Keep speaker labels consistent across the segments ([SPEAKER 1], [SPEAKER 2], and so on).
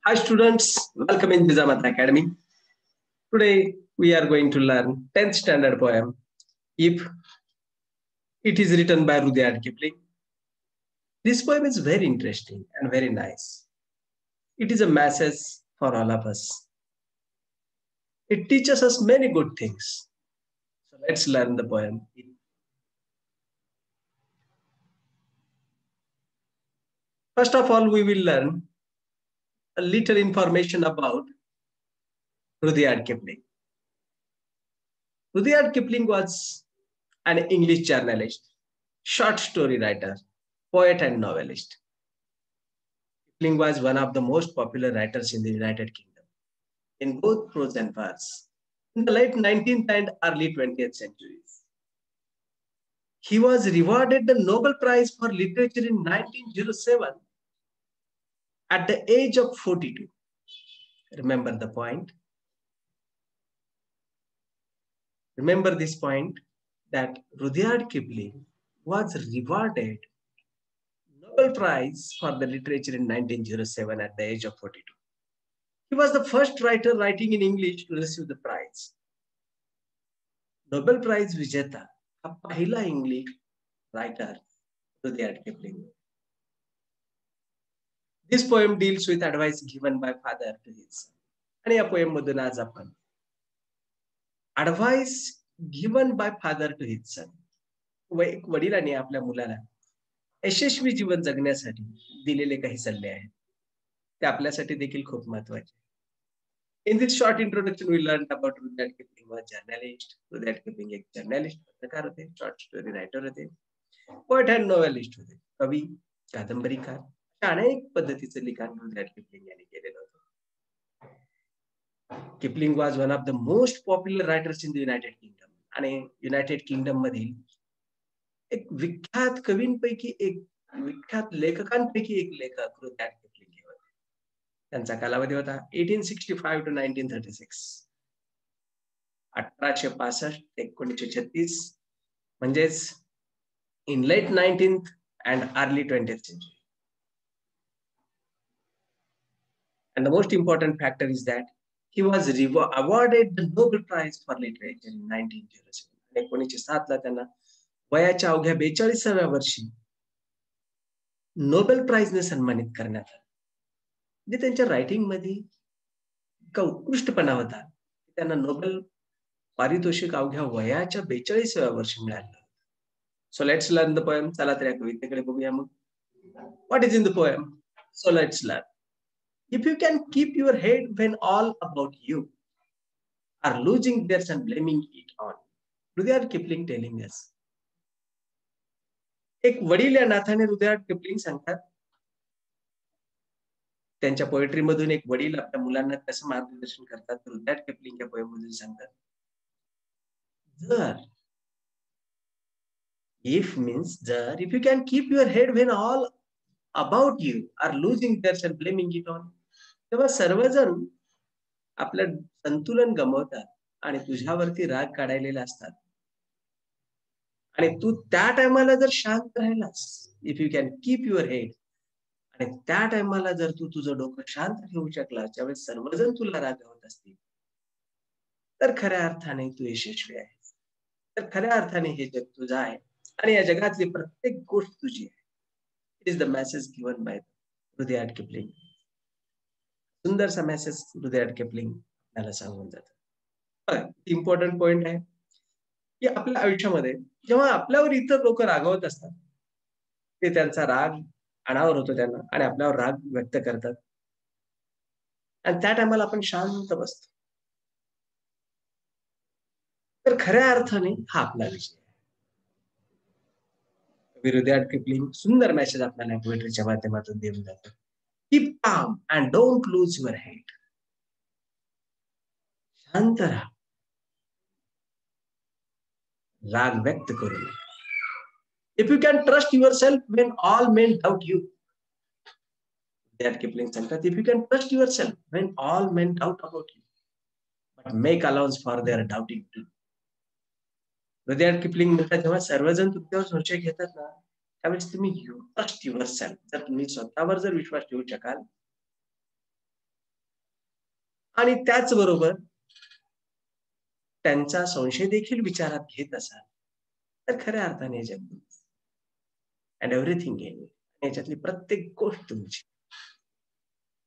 [SPEAKER 1] Hi students, welcome in Bizamata Academy. Today we are going to learn 10th standard poem, If. It is written by Rudyard Kipling. This poem is very interesting and very nice. It is a message for all of us. It teaches us many good things. So let's learn the poem. First of all, we will learn a little information about Rudyard Kipling. Rudyard Kipling was an English journalist, short story writer, poet and novelist. Kipling was one of the most popular writers in the United Kingdom, in both prose and verse, in the late 19th and early 20th centuries. He was rewarded the Nobel Prize for Literature in 1907 at the age of 42. Remember the point? Remember this point that Rudyard Kipling was rewarded Nobel Prize for the Literature in 1907 at the age of 42. He was the first writer writing in English to receive the prize. Nobel Prize विजेता हा पहिला English writer Rudyard Kipling. This poem deals with advice given by father to his son. आणि या poem मधून आज आपण advice given by father to his son. एक वडिलांनी आपल्या मुलाला यशस्वी जीवन जगण्यासाठी दिलेले काही सल्ले आहेत ते आपल्यासाठी देखील खूप महत्त्वाचे. In this short introduction, we learned about Rudyard Kipling was journalist. Rudyard Kipling एक journalist, पत्रकार होते, short story writer होते, poet and novelist होते, कवी, कादंबरीकार, अनेक पद्धतीचे लिखाण Rudyard Kipling यांनी केलेलं होतं. Kipling was one of the most popular writers in the United Kingdom. आणि युनायटेड किंगडम मधील एक विख्यात कवींपैकी एक विख्यात लेखकांपैकी एक लेखक रुdyard Kipling होते. त्यांचा कालावधी होता 1865 to 1936. 1865 ते 1936 म्हणजेच in late 19th and early 20th century. And the most important factor is that he was awarded the Nobel Prize for Literature in 1907. 1907 ला त्यांना वयाच्या अवघ्या 42व्या वर्षी नोबेल प्राइजने सन्मानित करण्यात आलं. म्हणजे त्यांच्या रायटिंग मध्ये इतका उत्कृष्टपणा होता की त्यांना नोबेल पारितोषिक अवघ्या वयाच्या 42व्या वर्षी मिळालं. So let's learn the poem. चला तर या कवितेकडे बघूया मग. What is in the poem? So let's learn. If you can keep your head when all about you are losing theirs and blaming it on. Rudyard Kipling telling us. एक वडील या नात्याने रुdyard Kipling सांगतात त्यांच्या पोएट्री मधून एक वडील आपल्या मुलांना कसं मार्गदर्शन करतात रुdyard Kipling या पोएम मधून सांगतात. जर if means जर if you can keep your head when all about you are losing theirs and blaming it on. तेव्हा सर्वजण आपलं संतुलन गमावतात आणि तुझ्यावरती राग काढायलेले असतात आणि तू त्या टायमाला जर शांत राहिलास if you can keep your head आणि त्या टायमाला जर तू तुझं डोकं शांत ठेवू शकला ज्यावेळेस सर्वजण तुला रागवत असतील तर खऱ्या अर्थाने तू यशस्वी आहेस. तर खऱ्या अर्थाने हे जग तुझं आहे आणि या जगातली प्रत्येक गोष्ट तुझी आहे. It is the message given by Rudyard Kipling. सुंदरसा मेसेज रुdyard Kipling आपल्याला सांगून जातं. इम्पॉर्टंट पॉइंट आहे की आपल्या आयुष्यामध्ये जेव्हा आपल्यावर इतर लोक रागवत असतात ते त्यांचा राग अनावर होतो त्यांना आणि आपल्यावर राग व्यक्त करतात आणि त्या टायमाला आपण शांत बसतो. तर खऱ्या अर्थाने हा आपला विषय आहे. रुdyard Kipling सुंदर मेसेज आपल्याला पोएट्रीच्या माध्यमातून देऊन जातात. Keep calm and don't lose your head. शांत राहा, राग व्यक्त करू नये. If you can trust yourself when all men doubt you. रुdyard Kipling सांगतात if you can trust yourself when all men doubt about you, but make allowance for their doubting too. रुdyard Kipling म्हणतात जेव्हा सर्वजण तुमच्यावर संशय घेतात ना त्यावेळेस तुम्ही ट्रस्ट युअरसेल्फ. जर तुम्ही स्वतःवर जर विश्वास ठेवू शकाल आणि त्याचबरोबर त्यांचा संशय देखील विचारात घेत असाल, तर खऱ्या अर्थाने जग अँड एव्हरीथिंग इन याच्यातली प्रत्येक गोष्ट तुमची.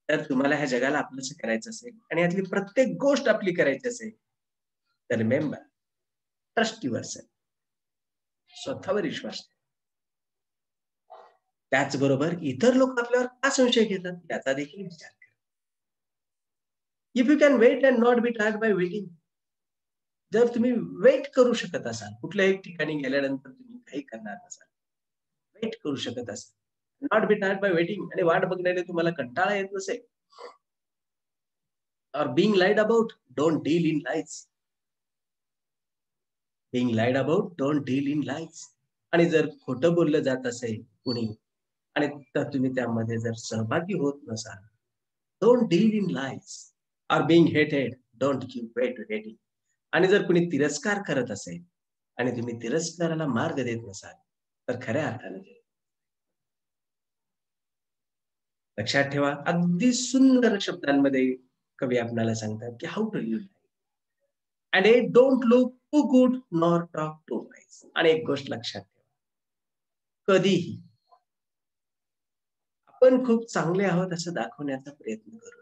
[SPEAKER 1] तर तुम्हाला ह्या जगाला आपलंसं करायचं असेल आणि यातली प्रत्येक गोष्ट आपली करायची असेल, तर रिमेंबर, ट्रस्ट युअरसेल्फ. स्वतःवर विश्वास ठेवा. त्याचबरोबर इतर लोक आपल्यावर का संशय घेतात याचा देखील विचार करा. If you can wait and not be tired by waiting, जर तुम्ही वेट करू शकत असाल, कुठल्याही ठिकाणी गेल्यानंतर तुम्ही काही करणार नसाल, वेट करू शकत असाल, not be tired by waiting, आणि वाट बघण्याने तुम्हाला कंटाळा येत नसेल, or being lied about, don't deal in lies. Being lied about, don't deal in lies. आणि जर खोटं बोललं जात असेल कुणी आणि तर तुम्ही त्यामध्ये जर सहभागी होत नसाल, don't deal in lies. Or being hated, don't give way to hating. आणि जर कुणी तिरस्कार करत असेल आणि तुम्ही तिरस्काराला मार्ग देत नसाल, तर खऱ्या अर्थाने लक्षात ठेवा. अगदी सुंदर शब्दांमध्ये कवी आपल्याला सांगतात की how to live and a don't look too good nor talk too nice. आणि एक गोष्ट लक्षात ठेवा, कधीही आपण खूप चांगले आहोत असं दाखवण्याचा प्रयत्न करू,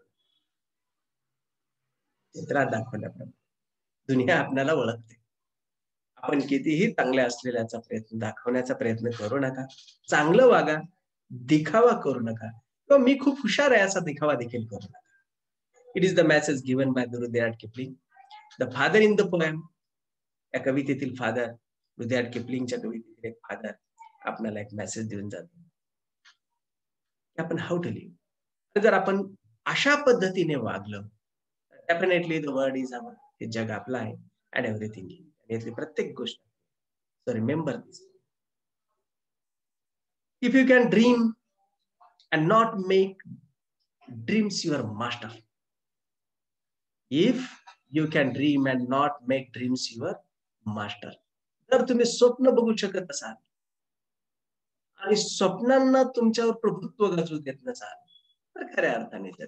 [SPEAKER 1] चित्रात दाखवल्याप्रमाणे दुनिया आपल्याला ओळखते. आपण कितीही चांगले असलेल्याचा प्रयत्न दाखवण्याचा प्रयत्न करू नका. चांगलं वागा, दिखावा करू नका, किंवा मी खूप हुशार आहे असा दिखावा देखील करू नका. It is the message given by Rudyard Kipling, the father in the poem. या कवितेतील फादर, रुdyard किपलिंगच्या कवितेतील एक फादर आपल्याला एक मेसेज देऊन जातो की आपण हाऊ टू लिव्ह. जर आपण अशा पद्धतीने वागलं, definitely the world is our, हे जग आपलं आहे, अँड एव्हरीथिंग, यातली प्रत्येक गोष्ट. So remember this, if you can dream and not make dreams your master. If you can dream and not make dreams your master. जर तुम्ही स्वप्न बघू शकत असाल आणि स्वप्नांना तुमच्यावर प्रभुत्व गाजवू देत नसाल, तर खऱ्या अर्थाने जग.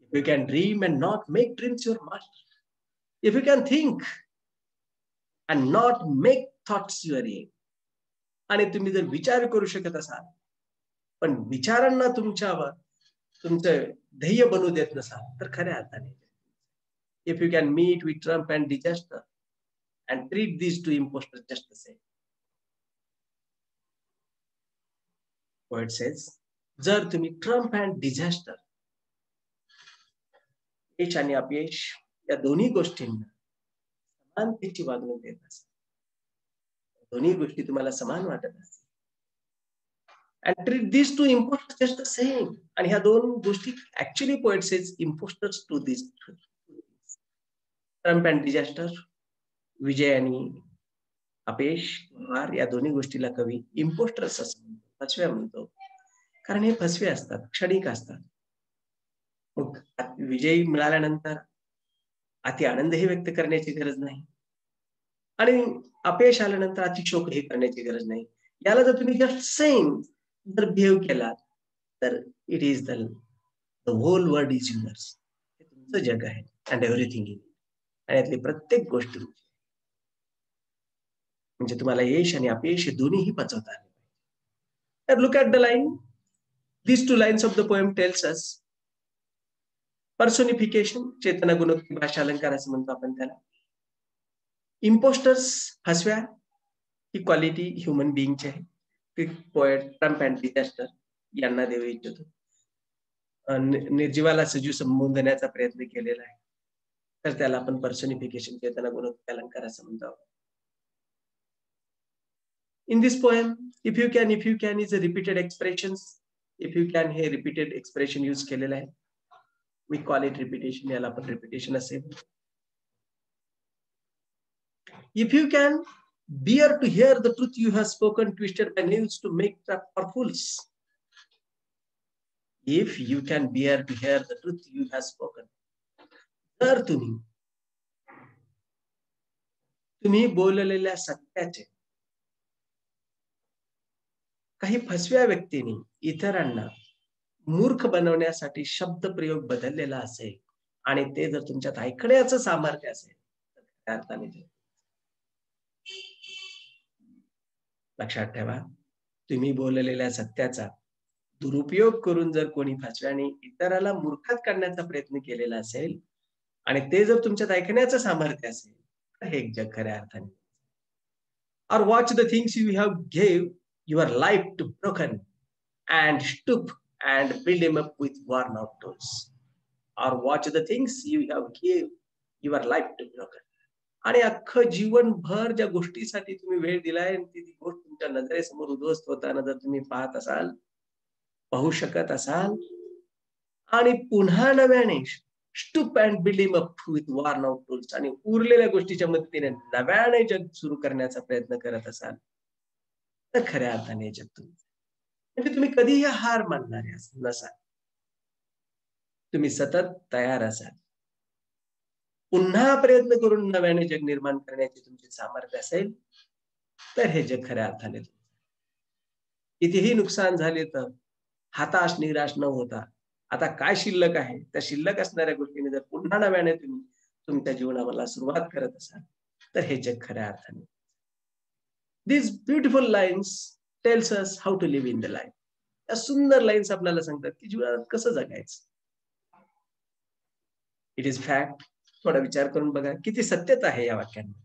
[SPEAKER 1] If you can dream and not make dreams your master, if you can think and not make thoughts your aim, आणि तुम्ही जर विचार करू शकत असाल पण विचारांना तुमच्यावर तुमचं ध्येय बनवू देत नसाल, तर खऱ्या अर्थाने. If you can meet with triumph and disaster and treat this two impostor just the same. Poet says, जर तुम्ही ट्रम्प अँड डिझास्टर, यश आणि अपयश, या दोन्ही गोष्टींना समानतेची वागणूक देत असाल, दोन्ही गोष्टी तुम्हाला समान वाटत असतील, and treat these two imposters just the same. आणि ह्या दोन गोष्टी actually poet says impostors to this, triumph and disaster, विजय आणि अपयश, हार, या दोन्ही गोष्टीला कवी इम्पोस्टर्स असं म्हणतो, फसव्या म्हणतो. कारण हे फसवे असतात, क्षणिक असतात. मग विजयी मिळाल्यानंतर अति आनंदही व्यक्त करण्याची गरज नाही आणि अपयश आल्यानंतर अति शोक हे करण्याची गरज नाही. याला जर तुम्ही जस्ट सेम जर बिहेव केला, तर it is the whole world is universe, हे तुमचं जग आहे, अँड एव्हरीथिंग इन, आणि यातली प्रत्येक गोष्ट म्हणजे तुम्हाला यश आणि अपयश हे दोन्हीही पचवता आले. तर look at the line, these two lines of the poem tells us personification, चेतना गुणोक्ती भाषा अलंकार असं म्हणतो आपण त्याला. इम्पोस्टर्स, फसव्या, ही क्वालिटी ह्युमन बिईंगची आहे, ती पोएट ट्रम्प अँड डिझास्टर यांना देऊ इच्छितो. निर्जीवाला सजीव संबोधण्याचा प्रयत्न केलेला आहे, तर त्याला आपण पर्सोनिफिकेशन, चेतना गुणोक्ती अलंकार असं म्हणतो. In this poem, if you can is a repeated expressions. If you can हे repeated expression use केलेलं आहे. We call it repetition, याला आपण repetition असेल. If you can bear to hear the truth you have spoken, twisted by nails to make trap for fools. If you can bear to hear the truth you have spoken, तर तुम्ही बोललेल्या सत्याचे काही फसव्या व्यक्तींनी इतरांना मूर्ख बनवण्यासाठी शब्द प्रयोग बदललेला असेल आणि ते जर तुमच्यात ऐकण्याचं सामर्थ्य असेल तर त्या अर्थाने लक्षात ठेवा, तुम्ही बोललेल्या सत्याचा दुरुपयोग करून जर कोणी फसव्याने इतराला मूर्खात काढण्याचा प्रयत्न केलेला असेल आणि ते जर तुमच्यात ऐकण्याचं सामर्थ्य असेल तर हे जग खऱ्या अर्थाने. Or watch the things you have gave your life to broken and stoop and build him up with worn out tools. Or watch the things you have gave your life to broken. आणि अख्खं जीवनभर ज्या गोष्टीसाठी तुम्ही वेळ दिलाय आणि ती गोष्ट तुमच्या नजरेसमोर उद्ध्वस्त होताना जर तुम्ही पाहत असाल, पाहू शकत असाल आणि पुन्हा नव्याने stoop and build him up with worn out tools आणि उरलेल्या गोष्टीच्या मदतीने नव्याने जग सुरू करण्याचा प्रयत्न करत असाल तर खऱ्या अर्थाने जग तुमचं. म्हणजे तुम्ही कधीही हार मानणारे नसाल. तुम्ही सतत तयार असाल. पुन्हा प्रयत्न करून नव्याने जग निर्माण करण्याचे तुमचे सामर्थ्य असेल तर हे जग खऱ्या अर्थाने. कितीही नुकसान झाले तर हताश निराश न होता आता काय शिल्लक आहे त्या शिल्लक असणाऱ्या गोष्टीने जर पुन्हा नव्याने तुम्ही तुमच्या जीवनाला सुरुवात करत असाल तर हे जग खऱ्या अर्थाने. These beautiful lines tells us how to live in the life. या सुंदर लाईन्स आपल्याला सांगतात की जीवनात कसं जगायचं. It is fact. थोडा विचार करून बघा किती सत्यता आहे या वाक्यांमध्ये.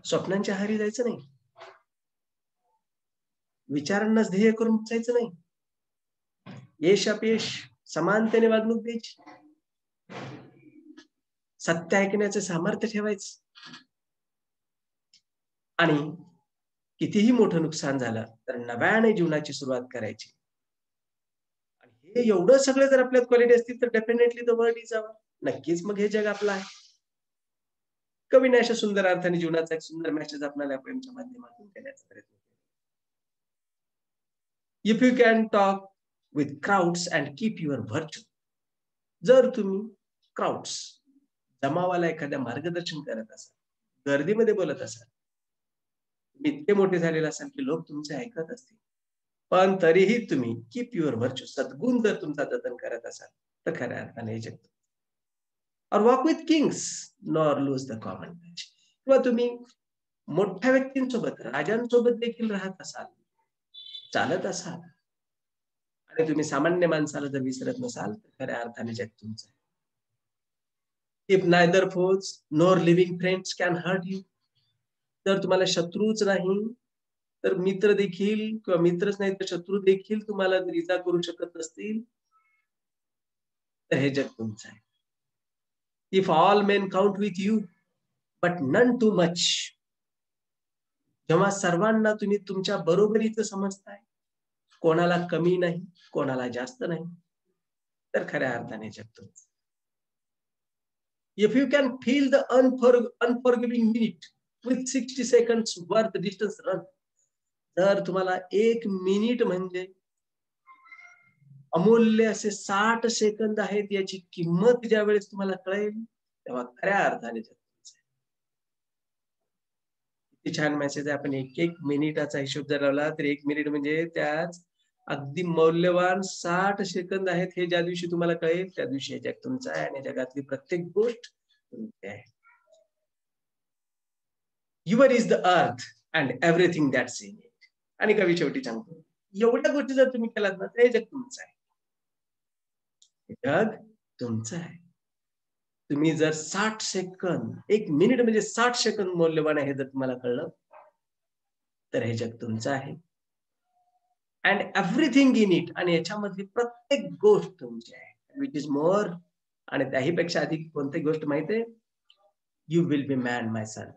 [SPEAKER 1] स्वप्नांच्या आहारी जायचं नाही, विचारांनाच ध्येय करून जायचं नाही, यश अपयश समानतेने वागणूक द्यायची, सत्य ऐकण्याचं सामर्थ्य ठेवायचं आणि कितीही मोठं नुकसान झालं तर नव्याने जीवनाची सुरुवात करायची. आणि हे एवढं सगळं जर आपल्यात क्वालिटी असतील तर definitely the world is our. नक्कीच मग हे जग आपलं आहे. कवीने अशा सुंदर अर्थाने जीवनाचा एक सुंदर मेसेज आपल्याला प्रेमच्या माध्यमातून देण्याचा प्रयत्न केला. If you can talk with crowds and keep your virtue. जर तुम्ही क्राउड्स जमावाला एखाद्या मार्गदर्शन करत असाल, गर्दीमध्ये बोलत असाल, इतके मोठे झालेले असाल की लोक तुमचे ऐकत असतील पण तरीही तुम्ही कीप युअर व्हर्च्यू सद्गुण जर तुमचा जतन करत असाल तर खऱ्या अर्थाने जग. और walk with Kings nor lose the common touch. किंवा तुम्ही मोठ्या व्यक्तींसोबत राजांसोबत देखील राहत असाल, चालत असाल आणि तुम्ही सामान्य माणसाला जर विसरत नसाल तर खऱ्या अर्थाने जग तुमचं. If neither foes nor loving friends can hurt you. जर तुम्हाला शत्रूच नाही तर मित्र देखील किंवा मित्रच नाही तर शत्रू देखील तुम्हाला जर इजा करू शकत नसतील तर हे जग तुमचं आहे. If all men count with you but none too much. जेव्हा सर्वांना तुम्ही तुमच्या बरोबरीचं समजताय, कोणाला कमी नाही कोणाला जास्त नाही तर खऱ्या अर्थाने जग तुमचं. If you can fill the unforgiving minute with 60 seconds worth distance run. तर तुम्हाला 1 मिनिट म्हणजे अमूल्य असे 60 सेकंद आहेत याची किंमत ज्या वेळेस तुम्हाला कळेल तेव्हा खऱ्या अर्थाने जग तुमचं. किती छान मेसेज आहे. आपण एक मिनिटाचा हिशोब जर लावला तर 1 मिनिट म्हणजे त्याच अगदी मौल्यवान 60 सेकंद आहेत. हे ज्या दिवशी तुम्हाला कळेल त्या दिवशी हे जग तुमचं आहे आणि जगातली प्रत्येक गोष्ट तुमची आहे. Your is the earth and everything that's in it. आणि कवी शेवटी सांगतो एवढ्या गोष्टी जर तुम्ही केलात ना ते जग तुमचं आहे. जग तुमचं आहे. तुम्ही जर 60 सेकंद 1 मिनिट म्हणजे 60 सेकंद मौल्यवान आहे जर तुम्हाला कळलं तर हे जग तुमचं आहे. And everything in it. आणि याच्यामधली प्रत्येक गोष्ट तुमची आहे. Which is more. आणि त्याहीपेक्षा अधिक कोणती गोष्ट माहितीये? You will be man my son.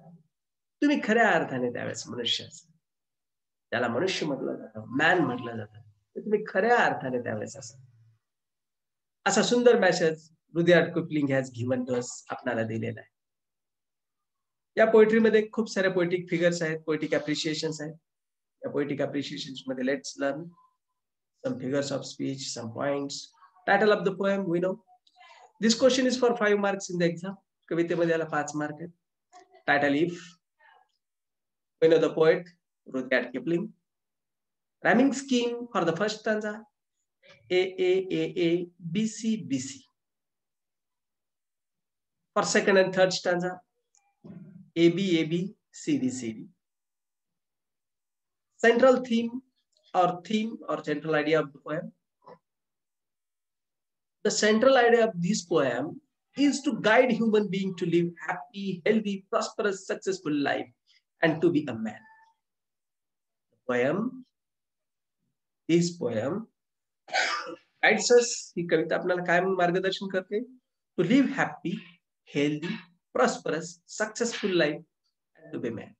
[SPEAKER 1] तुम्ही खऱ्या अर्थाने त्यावेळेस मनुष्य असाल. त्याला मनुष्य म्हटलं जातं, मॅन म्हटलं जातं. तुम्ही खऱ्या अर्थाने त्यावेळेस असाल. असा सुंदर message Rudyard Kipling has given to us आपल्याला दिलेला आहे. या पोएट्रीमध्ये खूप साऱ्या पोएटिक फिगर्स आहेत, पोएटिक अप्रिशिएशन्स आहेत. या पोएटिक अप्रिशिएशन्स मध्ये let's learn some figures of speech, some points. Title of the poem we know. This question is for 5 marks in the exam. कवितेमध्ये याला 5 मार्क आहेत. Title if. We know the poet Rudyard Kipling. Rhyming scheme for the first stanza. A, BC, BC. For second and third stanza, AB, CD, CD. Central theme or central idea of the poem. The central idea of this poem is to guide human being to live happy, healthy, prosperous, successful life and to be a man. This poem guides us, ही कविता आपल्याला काय मार्गदर्शन करते? To live happy, healthy, prosperous, successful life and to be a man.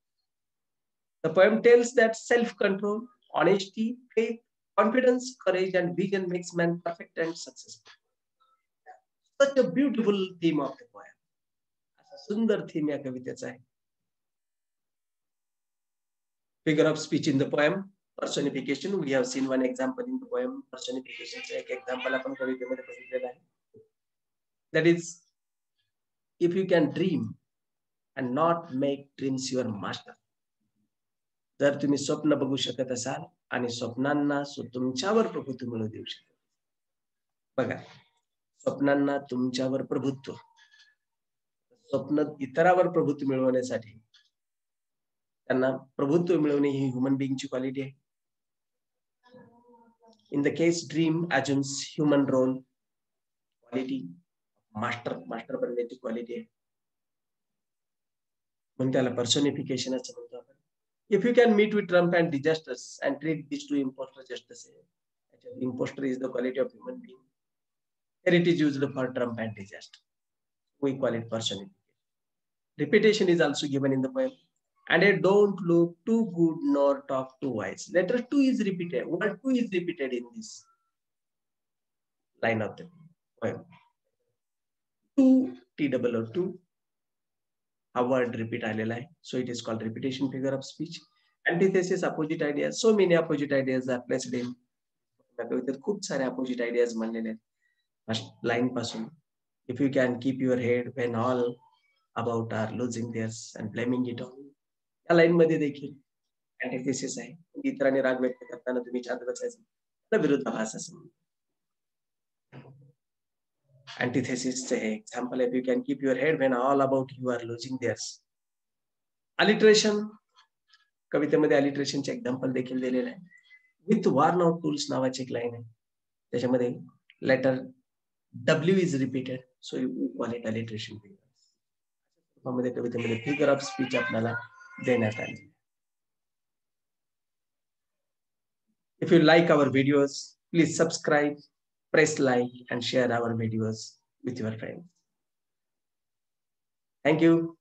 [SPEAKER 1] The poem tells that self-control, honesty, faith, confidence, courage, and vision makes man perfect and successful. Such a beautiful theme of the poem. सुंदर theme या कवितेचा आहे. Figure of speech in the poem, personification. We have seen one example in the poem. Personification चे एक example आपण कवितेमध्ये बघितलेलं आहे. That is, if you can dream and not make dreams your master. जर तुम्ही स्वप्न बघू शकत असाल आणि स्वप्नांना तुमच्यावर प्रभुत्व मिळवू देऊ शकता. बघा, स्वप्नांना तुमच्यावर प्रभुत्व, स्वप्न इतरावर प्रभुत्व मिळवण्यासाठी त्यांना प्रभुत्व मिळवणे ही ह्युमन बीइंगची क्वालिटी आहे. In the case dream assumes human role quality, master बनण्याची क्वालिटी आहे, म्हणून त्याला पर्सोनिफिकेशन असं म्हणतो आपण. If you can meet with Trump and disasters and treat these two imposters just the same. Actually, imposter is the quality of human being. Here it is used for Trump and disaster. We call it personification. Repetition is also given in the poem. And I don't look too good nor talk too wise. Letter 2 is repeated. Word 2 is repeated in this line of the poem. 2, T-O-O-2. A word repeat आलेला आहे. So it is called repetition figure of speech. Antithesis, opposite ideas. So many opposite ideas are placed in. कवितेत खूप सारे opposite ideas मानलेले आहेत. Line पासून. If you can keep your head when all about are losing theirs and blaming it on. या line मध्ये देखील antithesis आहे. इतरांनी राग व्यक्त करताना तुम्ही शांत बसायचं. त्याला विरोधाभास असं म्हणतात. Antithesis चे example, if you can keep your head when all about you are losing theirs. Alliteration, कवितेमध्ये alliteration चे example देखील दिलेले आहे. With worn out tools नावाची एक लाईन आहे, त्याच्यामध्ये letter W is repeated, so you call it alliteration figure. मध्ये कवितेमध्ये figure of speech आपल्याला देण्यात आले. If you like our videos, please subscribe, press like and share our videos with your friends. Thank you.